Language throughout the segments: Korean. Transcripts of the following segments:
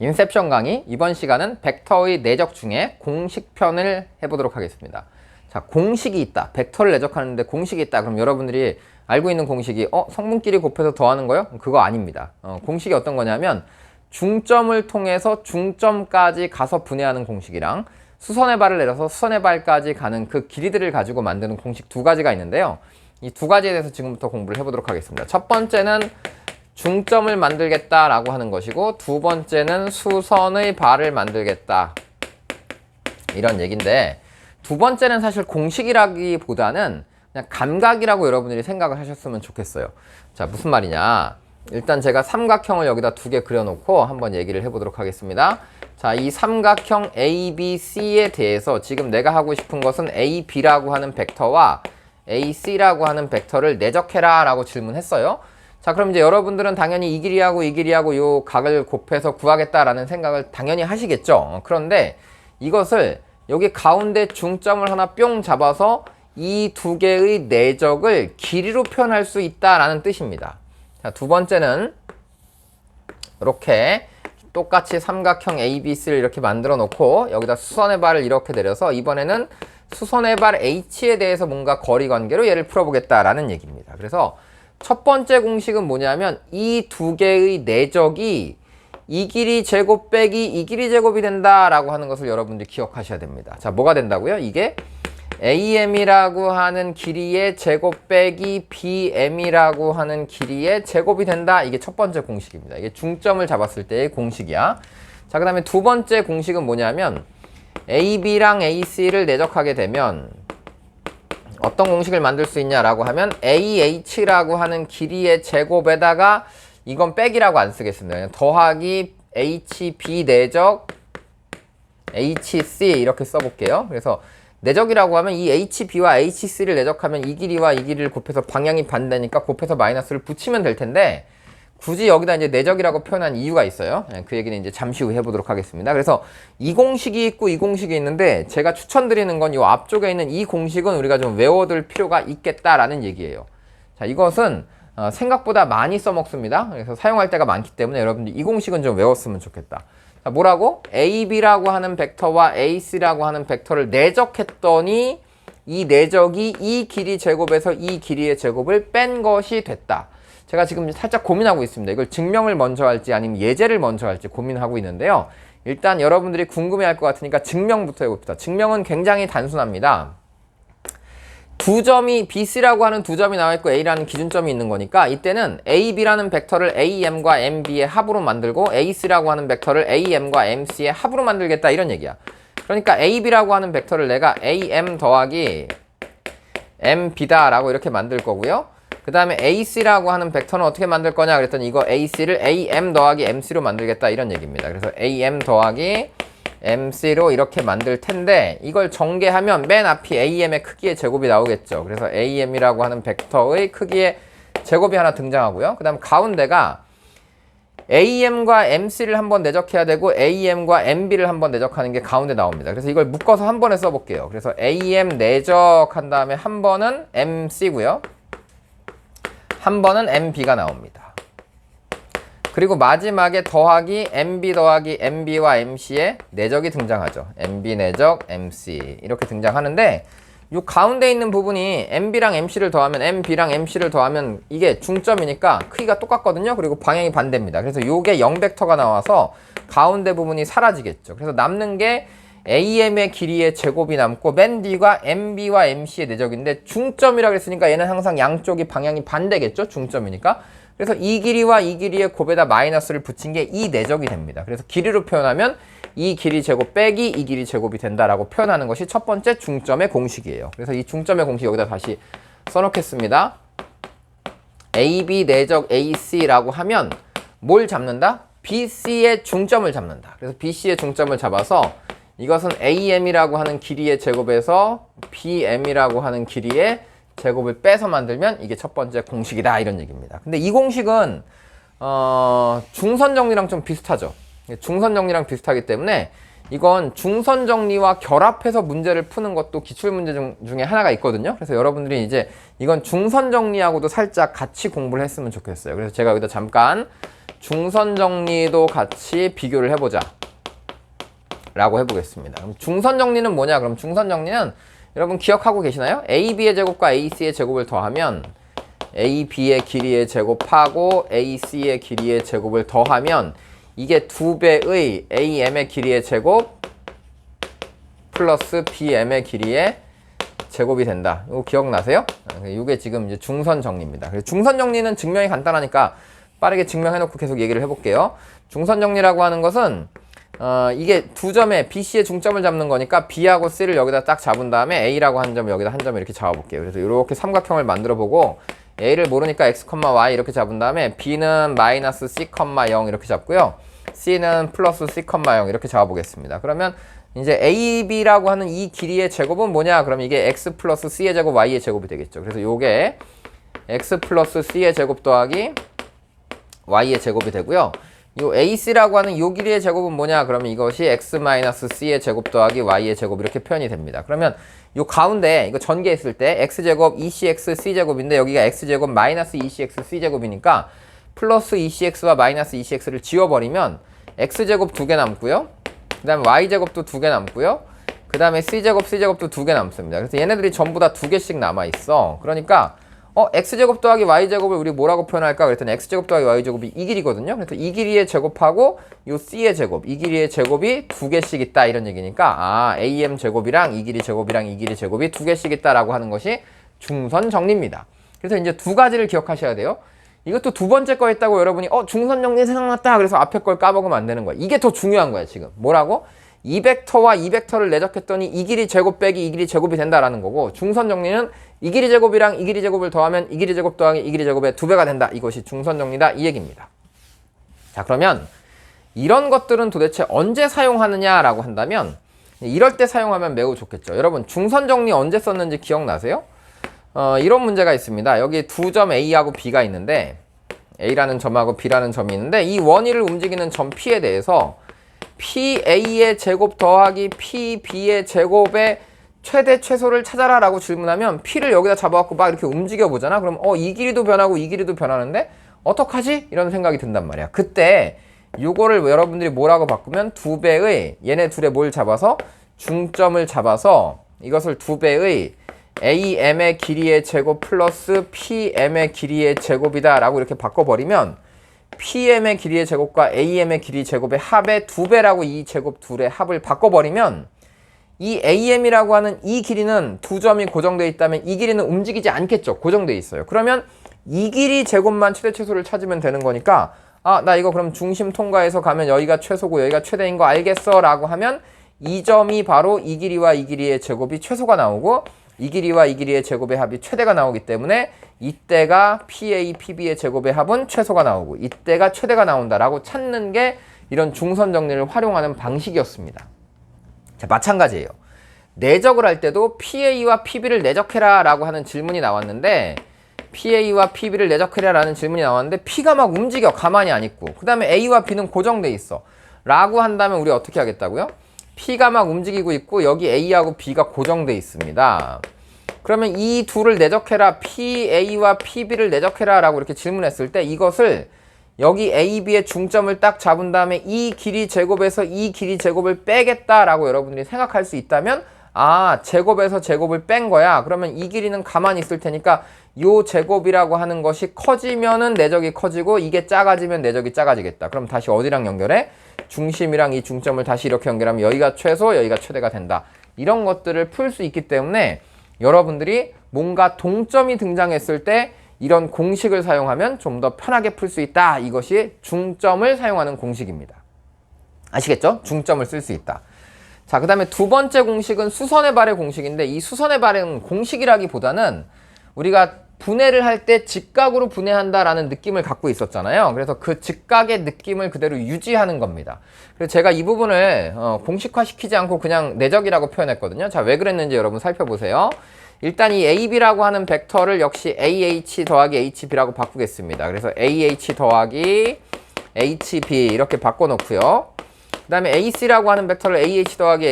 인셉션 강의, 이번 시간은 벡터의 내적 중에 공식편을 해보도록 하겠습니다. 자, 공식이 있다. 벡터를 내적하는데 공식이 있다. 그럼 여러분들이 알고 있는 공식이 성분끼리 곱해서 더하는 거요? 그거 아닙니다. 공식이 어떤 거냐면 중점을 통해서 중점까지 가서 분해하는 공식이랑 수선의 발을 내려서 수선의 발까지 가는 그 길이들을 가지고 만드는 공식 두 가지가 있는데요. 이 두 가지에 대해서 지금부터 공부를 해보도록 하겠습니다. 첫 번째는 중점을 만들겠다라고 하는 것이고, 두 번째는 수선의 발을 만들겠다, 이런 얘기인데, 두 번째는 사실 공식이라기보다는 그냥 감각이라고 여러분들이 생각을 하셨으면 좋겠어요. 자, 무슨 말이냐, 일단 제가 삼각형을 여기다 두 개 그려놓고 한번 얘기를 해보도록 하겠습니다. 자, 이 삼각형 ABC에 대해서 지금 내가 하고 싶은 것은 AB라고 하는 벡터와 AC라고 하는 벡터를 내적해라 라고 질문했어요. 자, 그럼 이제 여러분들은 당연히 이 길이하고 이 길이하고 요 각을 곱해서 구하겠다라는 생각을 당연히 하시겠죠. 그런데 이것을 여기 가운데 중점을 하나 뿅 잡아서 이 두 개의 내적을 길이로 표현할 수 있다라는 뜻입니다. 자, 두 번째는 이렇게 똑같이 삼각형 ABC를 이렇게 만들어 놓고 여기다 수선의 발을 이렇게 내려서 이번에는 수선의 발 H에 대해서 뭔가 거리 관계로 얘를 풀어보겠다라는 얘기입니다. 그래서 첫 번째 공식은 뭐냐면 이 두 개의 내적이 이 길이 제곱 빼기 이 길이 제곱이 된다라고 하는 것을 여러분들이 기억하셔야 됩니다. 자, 뭐가 된다고요? 이게 AM이라고 하는 길이의 제곱 빼기 BM이라고 하는 길이의 제곱이 된다. 이게 첫 번째 공식입니다. 이게 중점을 잡았을 때의 공식이야. 자, 그 다음에 두 번째 공식은 뭐냐면 AB랑 AC를 내적하게 되면 어떤 공식을 만들 수 있냐라고 하면 AH라고 하는 길이의 제곱에다가 이건 빼기라고 안 쓰겠습니다. 그냥 더하기 HB 내적 HC 이렇게 써볼게요. 그래서 내적이라고 하면 이 HB와 HC를 내적하면 이 길이와 이 길이를 곱해서 방향이 반대니까 곱해서 마이너스를 붙이면 될 텐데 굳이 여기다 이제 내적이라고 표현한 이유가 있어요. 그 얘기는 이제 잠시 후 해보도록 하겠습니다. 그래서 이 공식이 있고 이 공식이 있는데 제가 추천드리는 건 이 앞쪽에 있는 이 공식은 우리가 좀 외워둘 필요가 있겠다라는 얘기예요. 자, 이것은 생각보다 많이 써먹습니다. 그래서 사용할 때가 많기 때문에 여러분들 이 공식은 좀 외웠으면 좋겠다. 자, 뭐라고? AB라고 하는 벡터와 AC라고 하는 벡터를 내적했더니 이 내적이 이 길이 제곱에서 이 길이의 제곱을 뺀 것이 됐다. 제가 지금 살짝 고민하고 있습니다. 이걸 증명을 먼저 할지 아니면 예제를 먼저 할지 고민하고 있는데요. 일단 여러분들이 궁금해할 것 같으니까 증명부터 해봅시다. 증명은 굉장히 단순합니다. 두 점이 BC라고 하는 두 점이 나와 있고 A라는 기준점이 있는 거니까 이때는 AB라는 벡터를 AM과 MB의 합으로 만들고 AC라고 하는 벡터를 AM과 MC의 합으로 만들겠다, 이런 얘기야. 그러니까 AB라고 하는 벡터를 내가 AM 더하기 MB다 라고 이렇게 만들 거고요. 그 다음에 AC라고 하는 벡터는 어떻게 만들 거냐 그랬더니 이거 AC를 AM 더하기 MC로 만들겠다, 이런 얘기입니다. 그래서 AM 더하기 MC로 이렇게 만들 텐데 이걸 전개하면 맨 앞이 AM의 크기의 제곱이 나오겠죠. 그래서 AM이라고 하는 벡터의 크기의 제곱이 하나 등장하고요. 그 다음 가운데가 AM과 MC를 한번 내적해야 되고 AM과 MB를 한번 내적하는 게 가운데 나옵니다. 그래서 이걸 묶어서 한 번에 써볼게요. 그래서 AM 내적한 다음에 한 번은 MC고요. 한 번은 MB가 나옵니다. 그리고 마지막에 더하기 MB 더하기 MB와 MC의 내적이 등장하죠. MB 내적 MC 이렇게 등장하는데 이 가운데 있는 부분이 MB랑 MC를 더하면 MB랑 MC를 더하면 이게 중점이니까 크기가 똑같거든요. 그리고 방향이 반대입니다. 그래서 이게 0벡터가 나와서 가운데 부분이 사라지겠죠. 그래서 남는 게 AM의 길이의 제곱이 남고 맨 뒤가 MB와 MC의 내적인데 중점이라고 했으니까 얘는 항상 양쪽이 방향이 반대겠죠. 중점이니까. 그래서 이 길이와 이 길이의 곱에다 마이너스를 붙인 게 이 내적이 됩니다. 그래서 길이로 표현하면 이 길이 제곱 빼기 이 길이 제곱이 된다라고 표현하는 것이 첫 번째 중점의 공식이에요. 그래서 이 중점의 공식 여기다 다시 써놓겠습니다. AB 내적 AC라고 하면 뭘 잡는다? BC의 중점을 잡는다. 그래서 BC의 중점을 잡아서 이것은 AM이라고 하는 길이의 제곱에서 BM이라고 하는 길이의 제곱을 빼서 만들면 이게 첫 번째 공식이다, 이런 얘기입니다. 근데 이 공식은 중선 정리랑 좀 비슷하죠. 중선 정리랑 비슷하기 때문에 이건 중선 정리와 결합해서 문제를 푸는 것도 기출 문제 중에 하나가 있거든요. 그래서 여러분들이 이제 이건 중선 정리하고도 살짝 같이 공부를 했으면 좋겠어요. 그래서 제가 여기다 잠깐 중선 정리도 같이 비교를 해보자 라고 해보겠습니다. 그럼 중선 정리는 뭐냐? 그럼 중선 정리는 여러분 기억하고 계시나요? AB의 제곱과 AC의 제곱을 더하면 AB의 길이의 제곱하고 AC의 길이의 제곱을 더하면 이게 2배의 AM의 길이의 제곱 플러스 BM의 길이의 제곱이 된다. 이거 기억나세요? 이게 지금 이제 중선 정리입니다. 그래서 중선 정리는 증명이 간단하니까 빠르게 증명해놓고 계속 얘기를 해볼게요. 중선 정리라고 하는 것은 이게 두 점에 BC의 중점을 잡는 거니까 B하고 C를 여기다 딱 잡은 다음에 A라고 한 점 여기다 한 점을 이렇게 잡아볼게요. 그래서 이렇게 삼각형을 만들어 보고 A를 모르니까 X, Y 이렇게 잡은 다음에 B는 마이너스 C, 0 이렇게 잡고요. C는 플러스 C, 0 이렇게 잡아보겠습니다. 그러면 이제 AB라고 하는 이 길이의 제곱은 뭐냐? 그럼 이게 X 플러스 C의 제곱, Y의 제곱이 되겠죠. 그래서 요게 X 플러스 C의 제곱 더하기 Y의 제곱이 되고요. 요 AC라고 하는 요 길이의 제곱은 뭐냐? 그러면 이것이 X 마이너스 C의 제곱 더하기 Y의 제곱 이렇게 표현이 됩니다. 그러면 요 가운데 이거 전개했을 때 X제곱, ECX, C제곱인데 여기가 X제곱 마이너스 ECX, C제곱이니까 플러스 ECX와 마이너스 ECX를 지워버리면 X제곱 2개 남고요. 그 다음에 Y제곱도 2개 남고요. 그 다음에 C제곱, C제곱도 2개 남습니다. 그래서 얘네들이 전부 다 2개씩 남아있어. 그러니까 X제곱 더하기 Y제곱을 우리 뭐라고 표현할까? 그랬더니 X제곱 더하기 Y제곱이 이 길이거든요. 그래서 이 길이의 제곱하고 요 C의 제곱, 이 길이의 제곱이 2개씩 있다 이런 얘기니까 AM 제곱이랑 이 길이 제곱이랑 이 길이 제곱이 2개씩 있다라고 하는 것이 중선 정리입니다. 그래서 이제 두 가지를 기억하셔야 돼요. 이것도 두 번째 거 했다고 여러분이 중선 정리 생각났다 그래서 앞에 걸 까먹으면 안 되는 거야. 이게 더 중요한 거야 지금. 뭐라고? 이 벡터와 이 벡터를 내적했더니 이 길이 제곱 빼기 이 길이 제곱이 된다라는 거고, 중선 정리는 이 길이 제곱이랑 이 길이 제곱을 더하면 이 길이 제곱 더하기 이 길이 제곱의 2배가 된다. 이것이 중선 정리다 이 얘기입니다. 자, 그러면 이런 것들은 도대체 언제 사용하느냐라고 한다면 이럴 때 사용하면 매우 좋겠죠. 여러분 중선 정리 언제 썼는지 기억나세요? 이런 문제가 있습니다. 여기 두 점 A하고 B가 있는데 A라는 점하고 B라는 점이 있는데 이 원위를 움직이는 점 P에 대해서 PA의 제곱 더하기 PB의 제곱의 최대 최소를 찾아라 라고 질문하면 P를 여기다 잡아갖고 막 이렇게 움직여 보잖아. 그럼 이 길이도 변하고 이 길이도 변하는데 어떡하지? 이런 생각이 든단 말이야. 그때 요거를 여러분들이 뭐라고 바꾸면 2배의 얘네 둘의 뭘 잡아서 중점을 잡아서 이것을 2배의 AM의 길이의 제곱 플러스 PM의 길이의 제곱이다 라고 이렇게 바꿔버리면 PM의 길이의 제곱과 AM의 길이 제곱의 합의 2배라고 이 제곱 둘의 합을 바꿔버리면 이 AM이라고 하는 이 길이는 두 점이 고정되어 있다면 이 길이는 움직이지 않겠죠. 고정되어 있어요. 그러면 이 길이 제곱만 최대 최소를 찾으면 되는 거니까 나 이거 그럼 중심 통과해서 가면 여기가 최소고 여기가 최대인 거 알겠어 라고 하면 이 점이 바로 이 길이와 이 길이의 제곱이 최소가 나오고 이 길이와 이 길이의 제곱의 합이 최대가 나오기 때문에 이때가 PA, PB의 제곱의 합은 최소가 나오고 이때가 최대가 나온다라고 찾는 게 이런 중선 정리를 활용하는 방식이었습니다. 자, 마찬가지예요. 내적을 할 때도 PA와 PB를 내적해라 라고 하는 질문이 나왔는데 PA와 PB를 내적해라 라는 질문이 나왔는데 P가 막 움직여 가만히 안 있고 그 다음에 A와 B는 고정돼 있어 라고 한다면 우리 어떻게 하겠다고요? P가 막 움직이고 있고 여기 A하고 B가 고정돼 있습니다. 그러면 이 둘을 내적해라 PA와 PB를 내적해라 라고 이렇게 질문했을 때 이것을 여기 AB의 중점을 딱 잡은 다음에 이 길이 제곱에서 이 길이 제곱을 빼겠다라고 여러분들이 생각할 수 있다면 제곱에서 제곱을 뺀 거야. 그러면 이 길이는 가만히 있을 테니까 요 제곱이라고 하는 것이 커지면은 내적이 커지고 이게 작아지면 내적이 작아지겠다. 그럼 다시 어디랑 연결해? 중심이랑 이 중점을 다시 이렇게 연결하면 여기가 최소, 여기가 최대가 된다. 이런 것들을 풀 수 있기 때문에 여러분들이 뭔가 동점이 등장했을 때 이런 공식을 사용하면 좀 더 편하게 풀 수 있다. 이것이 중점을 사용하는 공식입니다. 아시겠죠? 중점을 쓸 수 있다. 자, 그 다음에 두 번째 공식은 수선의 발의 공식인데 이 수선의 발은 공식이라기보다는 우리가 분해를 할 때 직각으로 분해한다라는 느낌을 갖고 있었잖아요. 그래서 그 직각의 느낌을 그대로 유지하는 겁니다. 그래서 제가 이 부분을 공식화시키지 않고 그냥 내적이라고 표현했거든요. 자, 왜 그랬는지 여러분 살펴보세요. 일단 이 AB라고 하는 벡터를 역시 AH 더하기 HB라고 바꾸겠습니다. 그래서 AH 더하기 HB 이렇게 바꿔놓고요. 그 다음에 AC라고 하는 벡터를 AH 더하기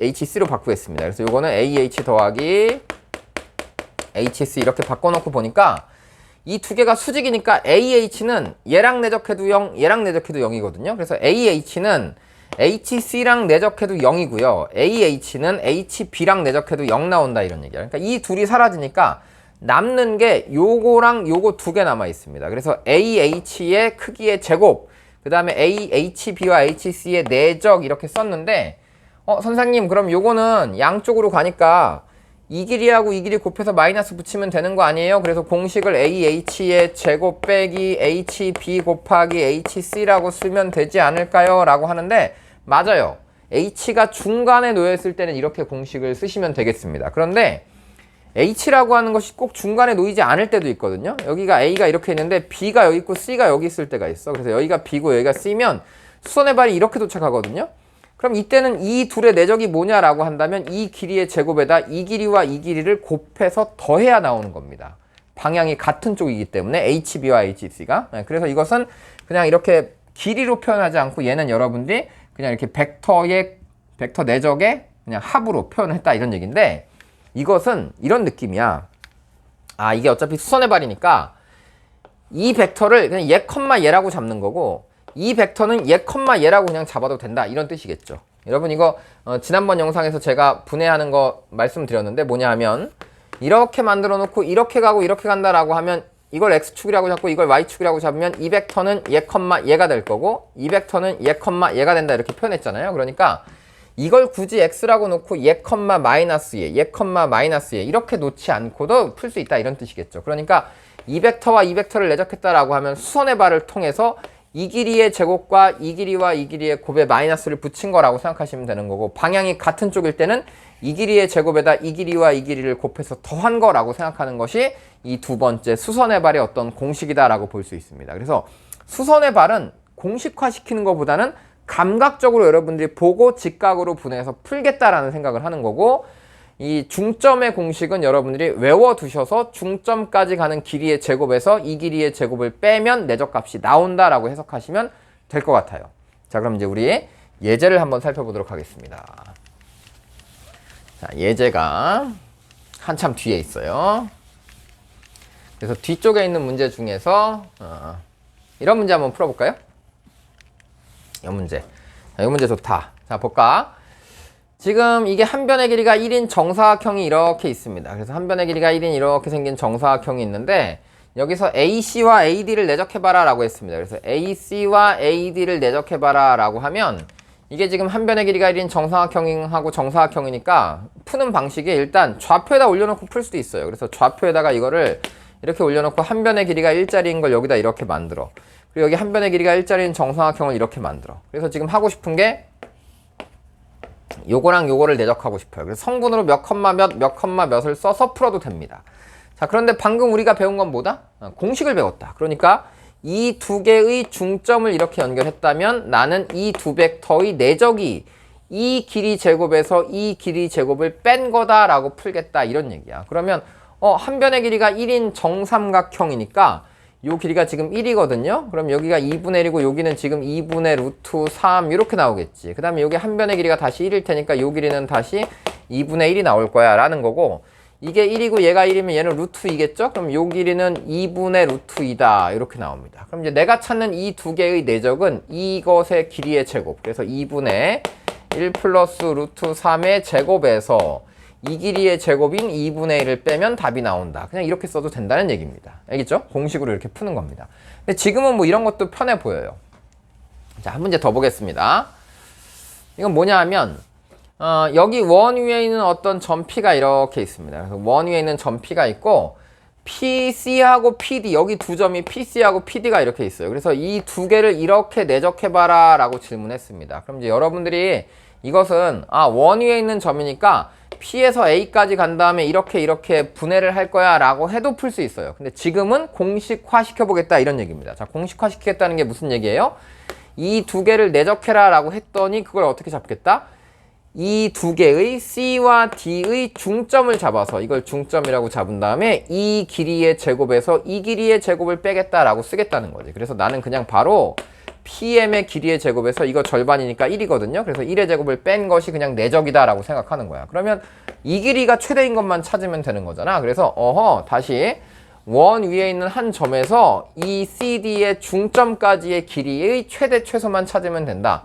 HC로 바꾸겠습니다. 그래서 이거는 AH 더하기 HC 이렇게 바꿔놓고 보니까 이 두 개가 수직이니까 AH는 얘랑 내적해도 0, 얘랑 내적해도 0이거든요. 그래서 AH는 HC랑 내적해도 0이고요. AH는 HB랑 내적해도 0 나온다 이런 얘기야. 그러니까 이 둘이 사라지니까 남는 게 요거랑 요거 두 개 남아 있습니다. 그래서 AH의 크기의 제곱, 그 다음에 HB와 HC의 내적 이렇게 썼는데 선생님 그럼 요거는 양쪽으로 가니까 이 길이하고 이 길이 곱해서 마이너스 붙이면 되는 거 아니에요? 그래서 공식을 AH의 제곱 빼기 HB 곱하기 HC라고 쓰면 되지 않을까요? 라고 하는데 맞아요. H가 중간에 놓여 있을 때는 이렇게 공식을 쓰시면 되겠습니다. 그런데 H라고 하는 것이 꼭 중간에 놓이지 않을 때도 있거든요. 여기가 A가 이렇게 있는데 B가 여기 있고 C가 여기 있을 때가 있어. 그래서 여기가 B고 여기가 C면 수선의 발이 이렇게 도착하거든요. 그럼 이때는 이 둘의 내적이 뭐냐라고 한다면 이 길이의 제곱에다 이 길이와 이 길이를 곱해서 더해야 나오는 겁니다. 방향이 같은 쪽이기 때문에 HB와 HC가. 그래서 이것은 그냥 이렇게 길이로 표현하지 않고 얘는 여러분들이 그냥 이렇게 벡터 내적의 그냥 합으로 표현을 했다 이런 얘기인데 이것은 이런 느낌이야. 아, 이게 어차피 수선의 발이니까 이 벡터를 그냥 얘 컴마 얘라고 잡는 거고 이 벡터는 얘 컴마 얘라고 그냥 잡아도 된다 이런 뜻이겠죠. 여러분 이거 지난번 영상에서 제가 분해하는 거 말씀드렸는데 뭐냐 하면 이렇게 만들어 놓고 이렇게 가고 이렇게 간다라고 하면 이걸 x축이라고 잡고 이걸 y축이라고 잡으면 이 벡터는 얘 컴마 얘가 될 거고 이 벡터는 얘 컴마 얘가 된다 이렇게 표현했잖아요. 그러니까 이걸 굳이 x라고 놓고 얘 컴마 마이너스 얘 컴마 마이너스 얘 이렇게 놓지 않고도 풀 수 있다 이런 뜻이겠죠. 그러니까 이 벡터와 이 벡터를 내적했다라고 하면 수선의 발을 통해서 이 길이의 제곱과 이 길이와 이 길이의 곱에 마이너스를 붙인 거라고 생각하시면 되는 거고 방향이 같은 쪽일 때는 이 길이의 제곱에다 이 길이와 이 길이를 곱해서 더한 거라고 생각하는 것이 이 두 번째 수선의 발의 어떤 공식이다라고 볼 수 있습니다. 그래서 수선의 발은 공식화시키는 것보다는 감각적으로 여러분들이 보고 직각으로 분해해서 풀겠다라는 생각을 하는 거고 이 중점의 공식은 여러분들이 외워두셔서 중점까지 가는 길이의 제곱에서 이 길이의 제곱을 빼면 내적값이 나온다라고 해석하시면 될 것 같아요. 자, 그럼 이제 우리 예제를 한번 살펴보도록 하겠습니다. 자, 예제가 한참 뒤에 있어요. 그래서 뒤쪽에 있는 문제 중에서 이런 문제 한번 풀어볼까요? 이 문제. 자, 이 문제 좋다. 자, 볼까? 지금 이게 한 변의 길이가 1인 정사각형이 이렇게 있습니다. 그래서 한 변의 길이가 1인 이렇게 생긴 정사각형이 있는데 여기서 AC와 AD를 내적해봐라 라고 했습니다. 그래서 AC와 AD를 내적해봐라 라고 하면 이게 지금 한 변의 길이가 1인 정사각형하고 정사각형이니까 푸는 방식이 일단 좌표에다 올려놓고 풀 수도 있어요. 그래서 좌표에다가 이거를 이렇게 올려놓고 한 변의 길이가 1짜리인 걸 여기다 이렇게 만들어. 그리고 여기 한 변의 길이가 1짜리인 정사각형을 이렇게 만들어. 그래서 지금 하고 싶은 게 요거랑 요거를 내적하고 싶어요. 그래서 성분으로 몇 컴마 몇을 써서 풀어도 됩니다. 자, 그런데 방금 우리가 배운 건 뭐다? 공식을 배웠다. 그러니까 이 두 개의 중점을 이렇게 연결했다면 나는 이 두 벡터의 내적이 이 길이 제곱에서 이 길이 제곱을 뺀 거다라고 풀겠다 이런 얘기야. 그러면 한 변의 길이가 1인 정삼각형이니까 요 길이가 지금 1이거든요. 그럼 여기가 2분의 1이고 여기는 지금 2분의 루트 3 이렇게 나오겠지. 그 다음에 여기 한 변의 길이가 다시 1일 테니까 요 길이는 다시 2분의 1이 나올 거야 라는 거고 이게 1이고 얘가 1이면 얘는 루트 2겠죠? 그럼 요 길이는 2분의 루트 2다 이렇게 나옵니다. 그럼 이제 내가 찾는 이 두 개의 내적은 이것의 길이의 제곱 그래서 2분의 1 플러스 루트 3의 제곱에서 이 길이의 제곱인 2분의 1을 빼면 답이 나온다. 그냥 이렇게 써도 된다는 얘기입니다. 알겠죠? 공식으로 이렇게 푸는 겁니다. 근데 지금은 뭐 이런 것도 편해 보여요. 자, 한 문제 더 보겠습니다. 이건 뭐냐 하면 여기 원 위에 있는 어떤 점 P가 이렇게 있습니다. 그래서 원 위에 있는 점 P가 있고 PC하고 PD 여기 두 점이 PC하고 PD가 이렇게 있어요. 그래서 이 두 개를 이렇게 내적해봐라 라고 질문했습니다. 그럼 이제 여러분들이 이것은 원 위에 있는 점이니까 P에서 A까지 간 다음에 이렇게 분해를 할 거야 라고 해도 풀 수 있어요. 근데 지금은 공식화 시켜보겠다 이런 얘기입니다. 자, 공식화 시키겠다는 게 무슨 얘기예요? 이 두 개를 내적해라 라고 했더니 그걸 어떻게 잡겠다? 이 두 개의 C와 D의 중점을 잡아서 이걸 중점이라고 잡은 다음에 이 길이의 제곱에서 이 길이의 제곱을 빼겠다라고 쓰겠다는 거지. 그래서 나는 그냥 바로 PM의 길이의 제곱에서 이거 절반이니까 1이거든요. 그래서 1의 제곱을 뺀 것이 그냥 내적이다 라고 생각하는 거야. 그러면 이 길이가 최대인 것만 찾으면 되는 거잖아. 그래서 다시 원 위에 있는 한 점에서 이 CD의 중점까지의 길이의 최대 최소만 찾으면 된다.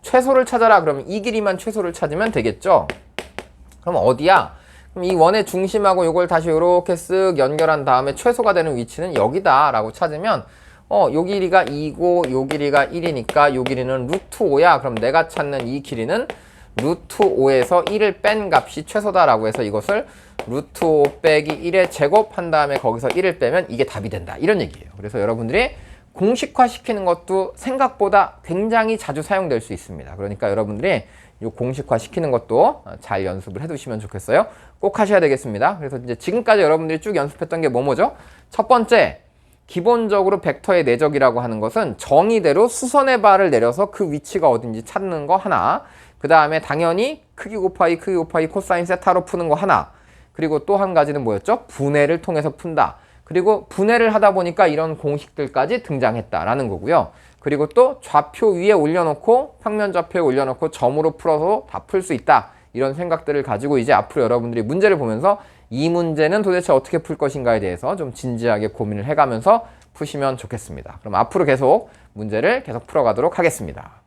최소를 찾아라. 그러면 이 길이만 최소를 찾으면 되겠죠. 그럼 어디야? 그럼 이 원의 중심하고 이걸 다시 이렇게 쓱 연결한 다음에 최소가 되는 위치는 여기다 라고 찾으면 요 길이가 2고 요 길이가 1이니까 요 길이는 루트 5야. 그럼 내가 찾는 이 길이는 루트 5에서 1을 뺀 값이 최소다라고 해서 이것을 루트 5 빼기 1의 제곱 한 다음에 거기서 1을 빼면 이게 답이 된다. 이런 얘기예요. 그래서 여러분들이 공식화 시키는 것도 생각보다 굉장히 자주 사용될 수 있습니다. 그러니까 여러분들이 이 공식화 시키는 것도 잘 연습을 해두시면 좋겠어요. 꼭 하셔야 되겠습니다. 그래서 이제 지금까지 여러분들이 쭉 연습했던 게 뭐죠? 첫 번째, 기본적으로 벡터의 내적이라고 하는 것은 정의대로 수선의 바를 내려서 그 위치가 어딘지 찾는 거 하나, 그 다음에 당연히 크기 곱하기 코사인 세타로 푸는 거 하나, 그리고 또 한 가지는 뭐였죠? 분해를 통해서 푼다. 그리고 분해를 하다 보니까 이런 공식들까지 등장했다라는 거고요. 그리고 또 좌표 위에 올려놓고 평면 좌표에 올려놓고 점으로 풀어서 다 풀 수 있다. 이런 생각들을 가지고 이제 앞으로 여러분들이 문제를 보면서 이 문제는 도대체 어떻게 풀 것인가에 대해서 좀 진지하게 고민을 해가면서 푸시면 좋겠습니다. 그럼 앞으로 계속 문제를 계속 풀어가도록 하겠습니다.